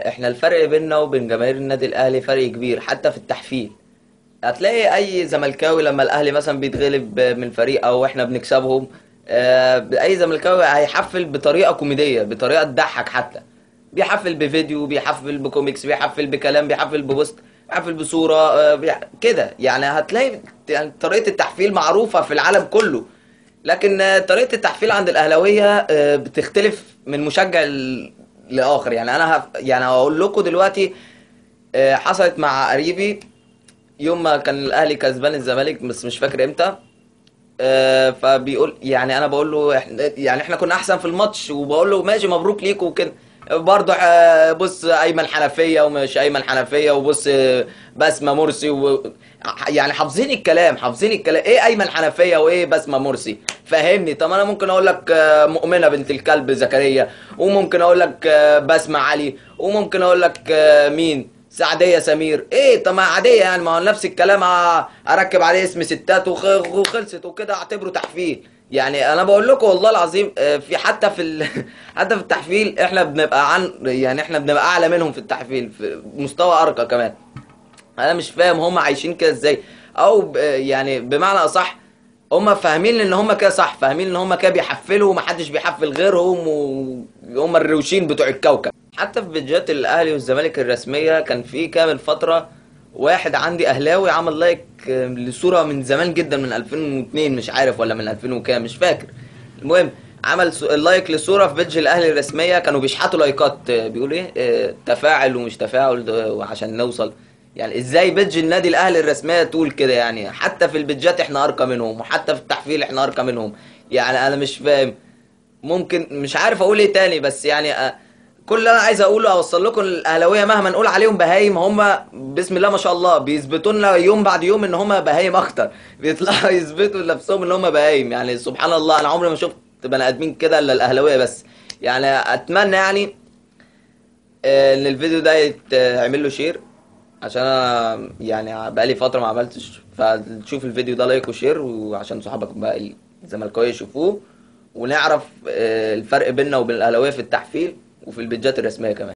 احنا الفرق بيننا وبين جماهير النادي الاهلي فرق كبير حتى في التحفيل. هتلاقي اي زملكاوي لما الاهلي مثلا بيتغلب من فريق او احنا بنكسبهم، اي زملكاوي هيحفل بطريقه كوميديه، بطريقه تضحك حتى. بيحفل بفيديو، بيحفل بكوميكس، بيحفل بكلام، بيحفل ببوست، بيحفل بصوره، كده يعني. هتلاقي يعني طريقه التحفيل معروفه في العالم كله. لكن طريقه التحفيل عند الاهلاويه بتختلف من مشجع لاخر. يعني انا يعني هقول لكم دلوقتي، حصلت مع قريبي يوم ما كان الاهلي كسبان الزمالك، بس مش فاكر امتى. فبيقول يعني انا بقول له احنا كنا احسن في الماتش، وبقول له ماشي مبروك ليك وكده. برضه بص ايمن حنفيه ومش ايمن حنفيه، وبص بسمه مرسي يعني حافظين الكلام، حافظين الكلام. ايه ايمن حنفيه وايه بسمه مرسي؟ فهمني. طب انا ممكن اقول لك مؤمنه بنت الكلب زكريا، وممكن اقول لك بسمه علي، وممكن اقول لك مين سعديه سمير. ايه طب ما عاديه يعني، ما هو نفس الكلام. اركب عليه اسم ستات وخلصت وكده، اعتبره تحفيل. يعني انا بقول لكم والله العظيم، في حتى في حتى في التحفيل احنا بنبقى يعني احنا بنبقى اعلى منهم في التحفيل، في مستوى ارقى كمان. انا مش فاهم هم عايشين كده ازاي. او يعني بمعنى اصح، هم فاهمين ان هم كده صح، فاهمين ان هم كده بيحفلوا ومحدش بيحفل غيرهم، وهم الروشين بتوع الكوكب. حتى في فيديوهات الاهلي والزمالك الرسميه كان في كامل فتره واحد عندي اهلاوي عمل لايك لصوره من زمان جدا، من 2002 مش عارف، ولا من 2000 وكام مش فاكر. المهم، عمل لايك لصوره في بيدج الاهلي الرسميه، كانوا بيشحتوا لايكات، بيقولوا ايه، تفاعل ومش تفاعل وعشان نوصل. يعني ازاي بيدج النادي الاهلي الرسميه تقول كده؟ يعني حتى في البيدجات احنا ارقى منهم، وحتى في التحفيل احنا ارقى منهم. يعني انا مش فاهم. ممكن مش عارف اقول ايه تاني، بس يعني كل اللي انا عايز اقوله اوصل لكم، الاهلاويه مهما نقول عليهم بهايم، هم بسم الله ما شاء الله بيثبتوا لنا يوم بعد يوم ان هم بهايم اكتر. بيطلعوا يثبتوا لنفسهم ان هم بهايم. يعني سبحان الله، انا عمري ما شفت بني ادمين كده الا الاهلاويه بس. يعني اتمنى يعني ان الفيديو ده يتعمل له شير، عشان انا يعني بقالي فتره ما عملتش. فتشوف الفيديو ده لايك وشير، وعشان صحابك بقى الزملكاويه يشوفوه، ونعرف الفرق بيننا وبين الاهلاويه في التحفيل وفي البيدجات الرسميه كمان.